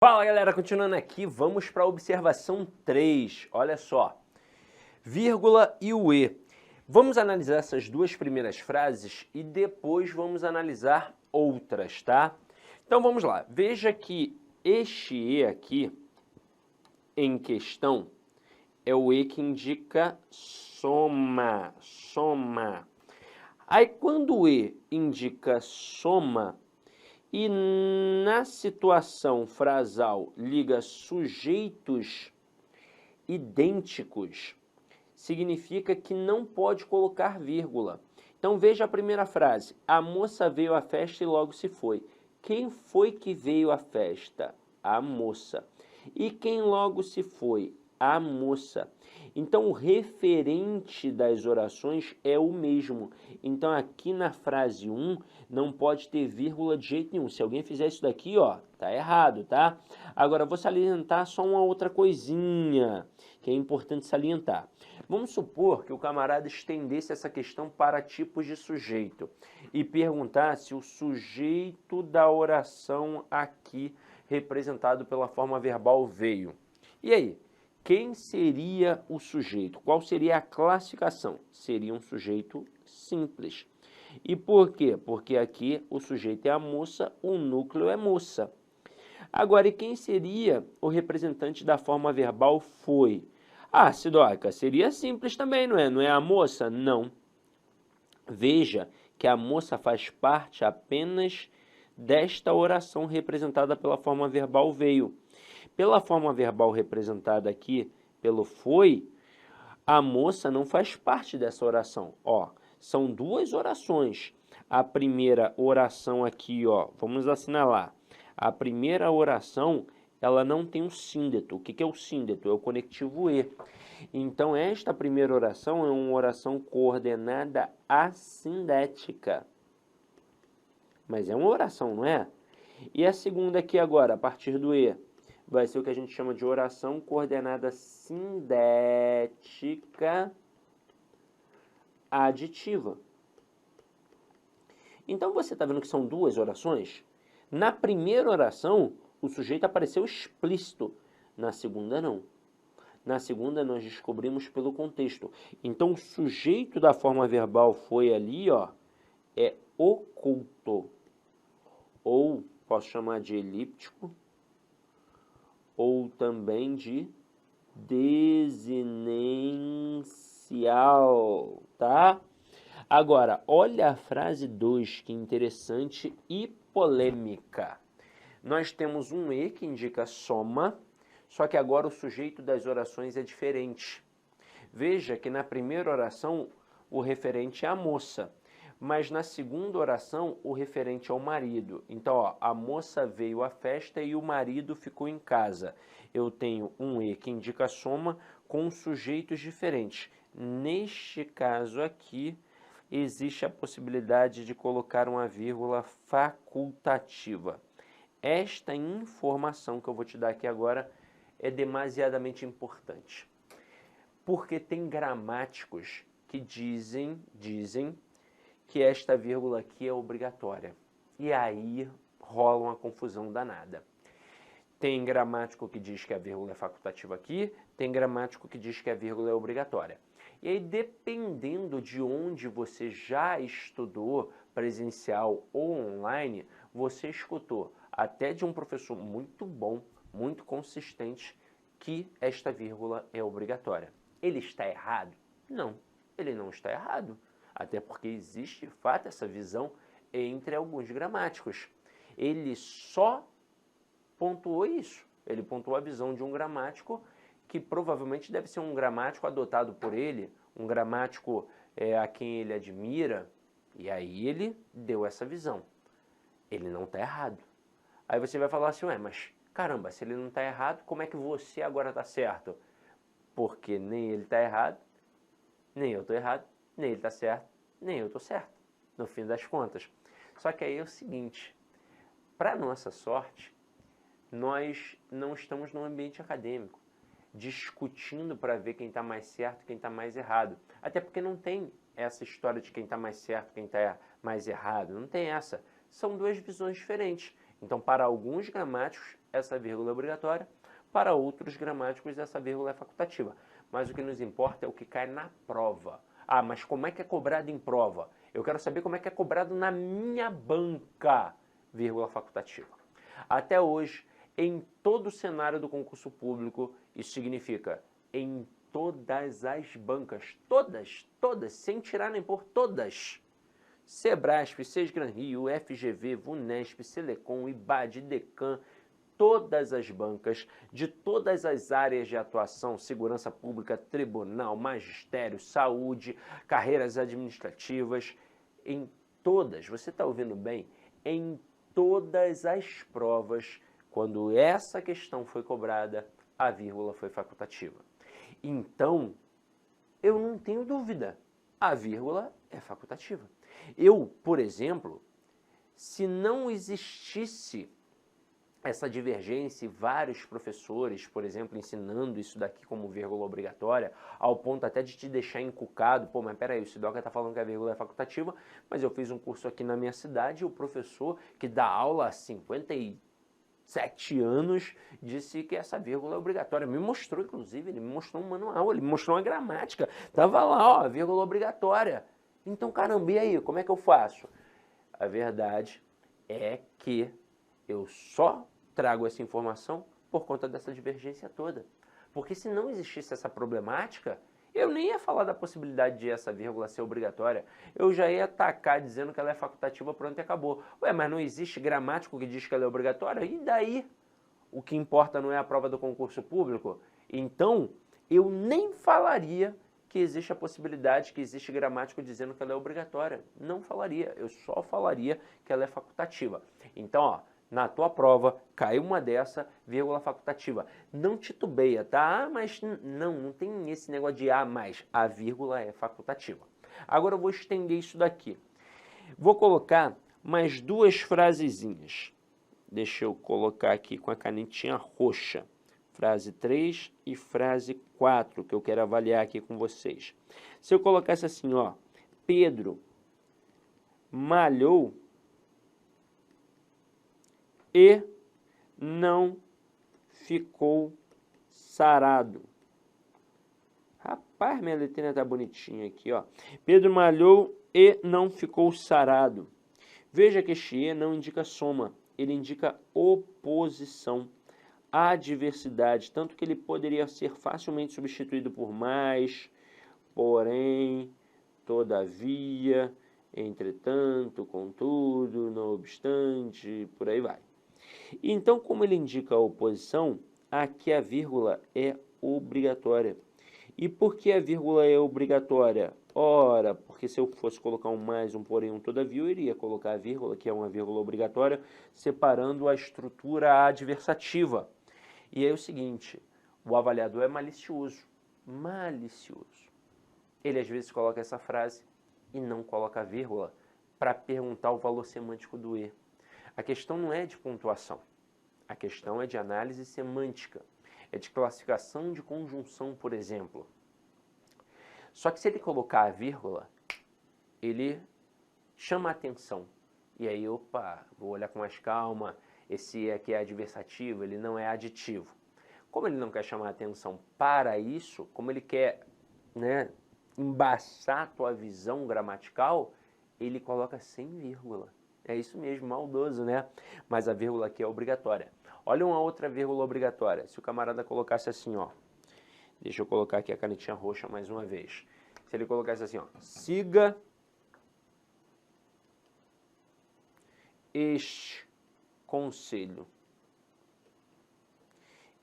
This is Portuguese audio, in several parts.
Fala galera, continuando aqui, vamos para a observação 3. Olha só, vírgula e o E. Vamos analisar essas duas primeiras frases e depois vamos analisar outras, tá? Então vamos lá, veja que este E aqui, em questão, é o E que indica soma, soma. Aí quando o E indica soma, e na situação frasal liga sujeitos idênticos, significa que não pode colocar vírgula. Então veja a primeira frase. A moça veio à festa e logo se foi. Quem foi que veio à festa? A moça. E quem logo se foi? A moça. Então o referente das orações é o mesmo. Então aqui na frase 1 não pode ter vírgula de jeito nenhum. Se alguém fizer isso daqui, ó, tá errado, tá? Agora vou salientar só uma outra coisinha que é importante salientar. Vamos supor que o camarada estendesse essa questão para tipos de sujeito e perguntasse o sujeito da oração aqui representado pela forma verbal veio. E aí? Quem seria o sujeito? Qual seria a classificação? Seria um sujeito simples. E por quê? Porque aqui o sujeito é a moça, o núcleo é moça. Agora, e quem seria o representante da forma verbal foi? Ah, Sidoca, seria simples também, não é? Não é a moça? Não. Veja que a moça faz parte apenas desta oração representada pela forma verbal veio. Pela forma verbal representada aqui pelo foi, a moça não faz parte dessa oração. Ó, são duas orações. A primeira oração aqui, ó, vamos assinalar. A primeira oração, ela não tem um síndeto. O que é o síndeto? É o conectivo E. Então, esta primeira oração é uma oração coordenada assindética. Mas é uma oração, não é? E a segunda aqui agora, a partir do E, vai ser o que a gente chama de oração coordenada sindética aditiva. Então, você está vendo que são duas orações? Na primeira oração, o sujeito apareceu explícito. Na segunda, não. Na segunda, nós descobrimos pelo contexto. Então, o sujeito da forma verbal foi ali, ó, é oculto. Ou posso chamar de elíptico, ou também de desinencial, tá? Agora, olha a frase 2, que interessante e polêmica. Nós temos um E que indica soma, só que agora o sujeito das orações é diferente. Veja que na primeira oração o referente é a moça, mas na segunda oração o referente é o marido. Então, ó, a moça veio à festa e o marido ficou em casa. Eu tenho um E que indica soma com sujeitos diferentes. Neste caso aqui, existe a possibilidade de colocar uma vírgula facultativa. Esta informação que eu vou te dar aqui agora é demasiadamente importante, porque tem gramáticos que dizem que esta vírgula aqui é obrigatória. E aí rola uma confusão danada. Tem gramático que diz que a vírgula é facultativa aqui, tem gramático que diz que a vírgula é obrigatória. E aí, dependendo de onde você já estudou, presencial ou online, você escutou até de um professor muito bom, muito consistente, que esta vírgula é obrigatória. Ele está errado? Não, ele não está errado. Até porque existe, de fato, essa visão entre alguns gramáticos. Ele só pontuou isso. Ele pontuou a visão de um gramático que provavelmente deve ser um gramático adotado por ele, um gramático a quem ele admira, e aí ele deu essa visão. Ele não está errado. Aí você vai falar assim, ué, mas caramba, se ele não está errado, como é que você agora está certo? Porque nem ele está errado, nem eu estou errado, nem ele está certo, nem eu estou certo, no fim das contas. Só que aí é o seguinte, para nossa sorte, nós não estamos num ambiente acadêmico, discutindo para ver quem está mais certo e quem está mais errado. Até porque não tem essa história de quem está mais certo e quem está mais errado. Não tem essa. São duas visões diferentes. Então, para alguns gramáticos, essa vírgula é obrigatória. Para outros gramáticos, essa vírgula é facultativa. Mas o que nos importa é o que cai na prova. Ah, mas como é que é cobrado em prova? Eu quero saber como é que é cobrado na minha banca, vírgula facultativa. Até hoje, em todo o cenário do concurso público, isso significa em todas as bancas, todas, sem tirar nem pôr, todas. Sebrasp, Sesgran Rio, FGV, Vunesp, Selecom, IBAD, Decam, todas as bancas, de todas as áreas de atuação, segurança pública, tribunal, magistério, saúde, carreiras administrativas, em todas, você está ouvindo bem? Em todas as provas, quando essa questão foi cobrada, a vírgula foi facultativa. Então, eu não tenho dúvida, a vírgula é facultativa. Eu, por exemplo, se não existisse essa divergência e vários professores, por exemplo, ensinando isso daqui como vírgula obrigatória, ao ponto até de te deixar encucado, pô, mas peraí, o Sidoca está falando que a vírgula é facultativa, mas eu fiz um curso aqui na minha cidade e o professor que dá aula há 57 anos disse que essa vírgula é obrigatória. Me mostrou, inclusive, ele me mostrou um manual, ele me mostrou uma gramática, tava lá, ó, vírgula obrigatória. Então, caramba, e aí, como é que eu faço? A verdade é que eu só trago essa informação por conta dessa divergência toda. Porque se não existisse essa problemática, eu nem ia falar da possibilidade de essa vírgula ser obrigatória. Eu já ia atacar dizendo que ela é facultativa, pronto e acabou. Ué, mas não existe gramático que diz que ela é obrigatória? E daí? O que importa não é a prova do concurso público? Então, eu nem falaria que existe a possibilidade, que existe gramático dizendo que ela é obrigatória. Não falaria, eu só falaria que ela é facultativa. Então, ó, na tua prova, caiu uma dessa, vírgula facultativa. Não titubeia, tá? Ah, mas não tem esse negócio de mais. A vírgula é facultativa. Agora eu vou estender isso daqui. Vou colocar mais duas frasezinhas. Deixa eu colocar aqui com a canetinha roxa. Frase 3 e frase 4, que eu quero avaliar aqui com vocês. Se eu colocasse assim, ó, Pedro malhou e não ficou sarado. Rapaz, minha letrinha tá bonitinha aqui, ó. Pedro malhou e não ficou sarado. Veja que este e não indica soma, ele indica oposição, adversidade, tanto que ele poderia ser facilmente substituído por mais, porém, todavia, entretanto, contudo, não obstante, por aí vai. Então, como ele indica a oposição, aqui a vírgula é obrigatória. E por que a vírgula é obrigatória? Ora, porque se eu fosse colocar um mais, um porém, um todavia, eu iria colocar a vírgula, que é uma vírgula obrigatória, separando a estrutura adversativa. E aí é o seguinte, o avaliador é malicioso. Malicioso. Ele às vezes coloca essa frase e não coloca a vírgula para perguntar o valor semântico do e. A questão não é de pontuação, a questão é de análise semântica, é de classificação de conjunção, por exemplo. Só que se ele colocar a vírgula, ele chama a atenção. E aí, opa, vou olhar com mais calma, esse aqui é adversativo, ele não é aditivo. Como ele não quer chamar a atenção para isso, como ele quer, né, embaçar a tua visão gramatical, ele coloca sem vírgula. É isso mesmo, maldoso, né? Mas a vírgula aqui é obrigatória. Olha uma outra vírgula obrigatória. Se o camarada colocasse assim, ó. Deixa eu colocar aqui a canetinha roxa mais uma vez. Se ele colocasse assim, ó. Siga este conselho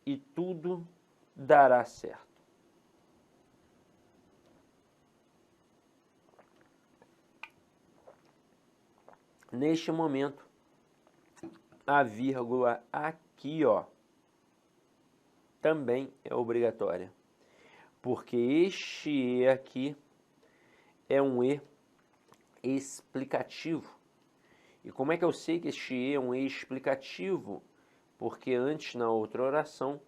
e tudo dará certo. Neste momento, a vírgula aqui, ó, também é obrigatória. Porque este E aqui é um E explicativo. E como é que eu sei que este E é um E explicativo? Porque antes, na outra oração,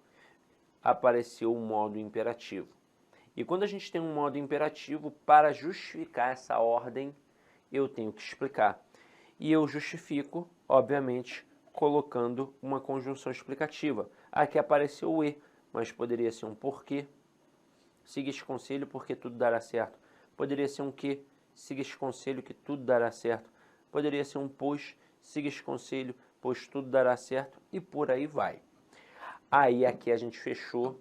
apareceu o modo imperativo. E quando a gente tem um modo imperativo, para justificar essa ordem, eu tenho que explicar. E eu justifico, obviamente, colocando uma conjunção explicativa. Aqui apareceu o e, mas poderia ser um porquê. Siga este conselho porque tudo dará certo. Poderia ser um que. Siga este conselho que tudo dará certo. Poderia ser um pois. Siga este conselho, pois tudo dará certo. E por aí vai. Aí aqui a gente fechou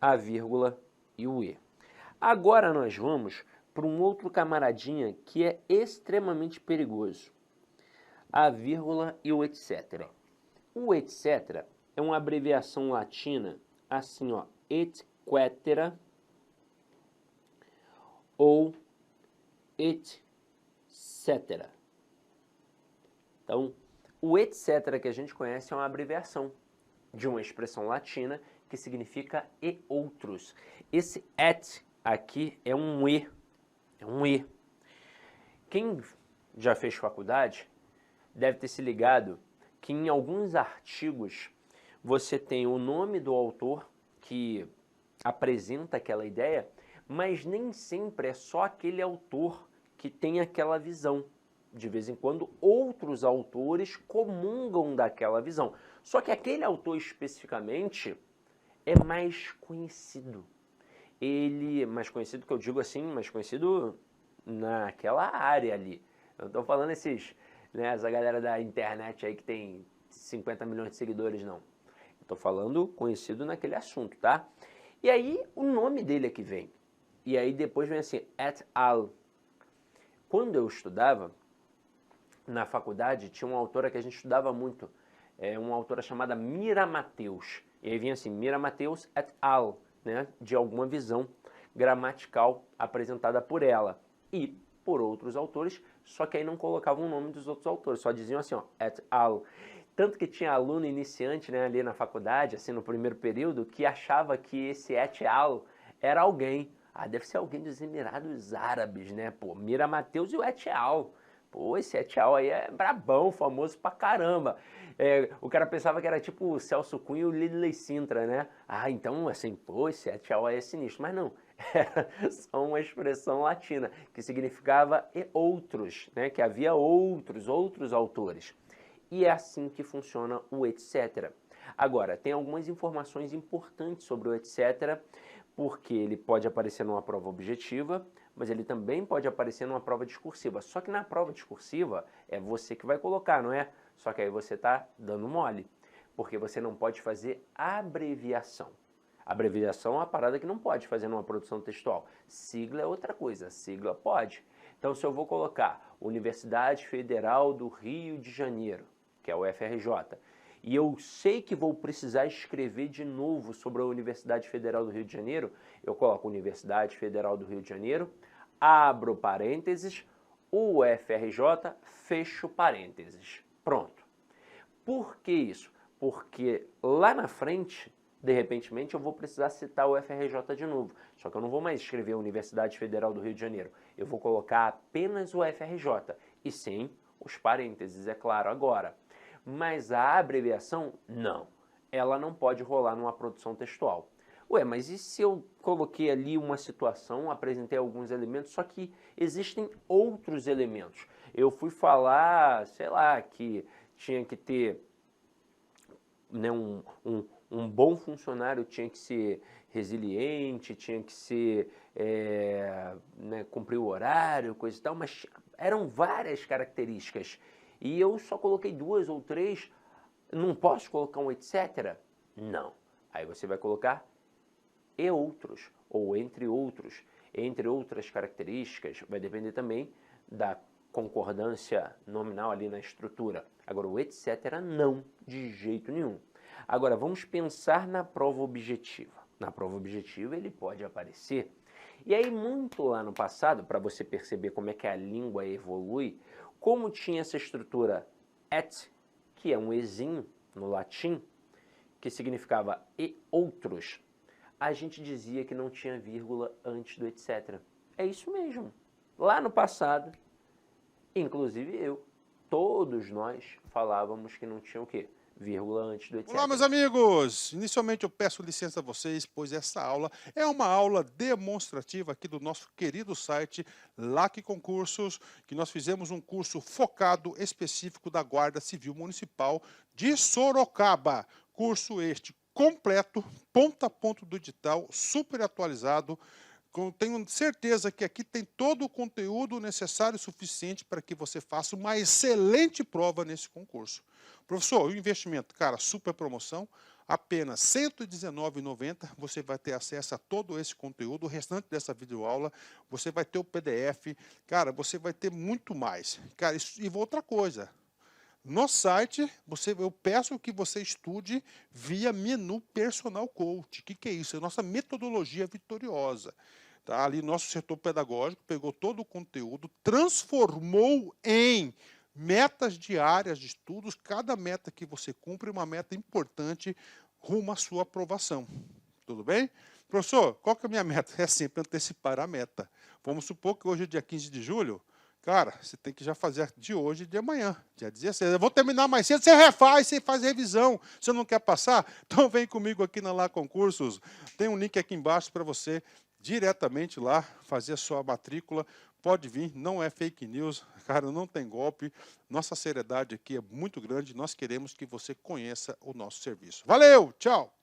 a vírgula e o e. Agora nós vamos para um outro camaradinha que é extremamente perigoso. A vírgula e o etc. O etc. é uma abreviação latina, assim, ó, et cetera ou etc. Então, o etc. que a gente conhece é uma abreviação de uma expressão latina que significa e outros. Esse et aqui é um e. É um e. Quem já fez faculdade deve ter se ligado que em alguns artigos você tem o nome do autor que apresenta aquela ideia, mas nem sempre é só aquele autor que tem aquela visão. De vez em quando, outros autores comungam daquela visão. Só que aquele autor especificamente é mais conhecido. Ele, mais conhecido que eu digo assim, mais conhecido naquela área ali. Eu estou falando esses, né, essa galera da internet aí que tem 50 milhões de seguidores, não. Estou falando conhecido naquele assunto, tá? E aí o nome dele é que vem. E aí depois vem assim, et al. Quando eu estudava na faculdade, tinha uma autora que a gente estudava muito, uma autora chamada Mira Mateus. E aí vinha assim, Mira Mateus et al, né, de alguma visão gramatical apresentada por ela e por outros autores, só que aí não colocavam o nome dos outros autores, só diziam assim, ó, et al. Tanto que tinha aluno iniciante, né, ali na faculdade, assim, no primeiro período, que achava que esse et al era alguém. Ah, deve ser alguém dos Emirados Árabes, né? Pô, Mira Mateus e o et al. Pô, esse et al aí é brabão, famoso pra caramba. O cara pensava que era tipo o Celso Cunha e o Lidley Sintra, né? Ah, então, assim, pô, esse et al aí é sinistro. Mas não, era só uma expressão latina, que significava e outros, né? Que havia outros autores. E é assim que funciona o etc. Agora, tem algumas informações importantes sobre o etc., porque ele pode aparecer numa prova objetiva, mas ele também pode aparecer numa prova discursiva. Só que na prova discursiva é você que vai colocar, não é? Só que aí você está dando mole, porque você não pode fazer abreviação. Abreviação é uma parada que não pode fazer numa produção textual. Sigla é outra coisa, sigla pode. Então, se eu vou colocar Universidade Federal do Rio de Janeiro, que é o UFRJ, e eu sei que vou precisar escrever de novo sobre a Universidade Federal do Rio de Janeiro, eu coloco Universidade Federal do Rio de Janeiro, abro parênteses, UFRJ, fecho parênteses. Pronto. Por que isso? Porque lá na frente, de repentemente, eu vou precisar citar o UFRJ de novo. Só que eu não vou mais escrever Universidade Federal do Rio de Janeiro. Eu vou colocar apenas o UFRJ. E sem os parênteses, é claro, agora. Mas a abreviação, não. Ela não pode rolar numa produção textual. Ué, mas e se eu coloquei ali uma situação, apresentei alguns elementos, só que existem outros elementos? Eu fui falar, sei lá, que tinha que ter, né, um bom funcionário tinha que ser resiliente, tinha que ser, né, cumprir o horário, coisa e tal, mas eram várias características. E eu só coloquei 2 ou 3, não posso colocar um etc? Não. Aí você vai colocar e outros, ou entre outras características, vai depender também da concordância nominal ali na estrutura. Agora, o etc. não, de jeito nenhum. Agora, vamos pensar na prova objetiva. Na prova objetiva ele pode aparecer. E aí, muito lá no passado, para você perceber como é que a língua evolui, como tinha essa estrutura et, que é um ezinho no latim, que significava e outros, a gente dizia que não tinha vírgula antes do etc. É isso mesmo. Lá no passado, inclusive eu, todos nós falávamos que não tinha o quê? vírgula antes do etc. Olá, meus amigos! Inicialmente eu peço licença a vocês, pois essa aula é uma aula demonstrativa aqui do nosso querido site LAC Concursos, que nós fizemos um curso focado específico da Guarda Civil Municipal de Sorocaba. Curso este completo, ponto a ponto do edital, super atualizado. Tenho certeza que aqui tem todo o conteúdo necessário e suficiente para que você faça uma excelente prova nesse concurso. Professor, o investimento, cara, super promoção, apenas R$ 119,90, você vai ter acesso a todo esse conteúdo, o restante dessa videoaula, você vai ter o PDF, cara, você vai ter muito mais. Cara, e outra coisa, no site, eu peço que você estude via menu Personal Coach. O que é isso? É a nossa metodologia vitoriosa. Tá? Ali, nosso setor pedagógico pegou todo o conteúdo, transformou em metas diárias de estudos. Cada meta que você cumpre é uma meta importante rumo à sua aprovação. Tudo bem? Professor, qual que é a minha meta? É sempre antecipar a meta. Vamos supor que hoje é dia 15 de julho. Cara, você tem que já fazer de hoje e de amanhã, dia 16. Eu vou terminar mais cedo, você refaz, você faz revisão. Você não quer passar? Então vem comigo aqui na LAC Concursos. Tem um link aqui embaixo para você diretamente lá fazer a sua matrícula. Pode vir, não é fake news, cara, não tem golpe. Nossa seriedade aqui é muito grande. Nós queremos que você conheça o nosso serviço. Valeu, tchau!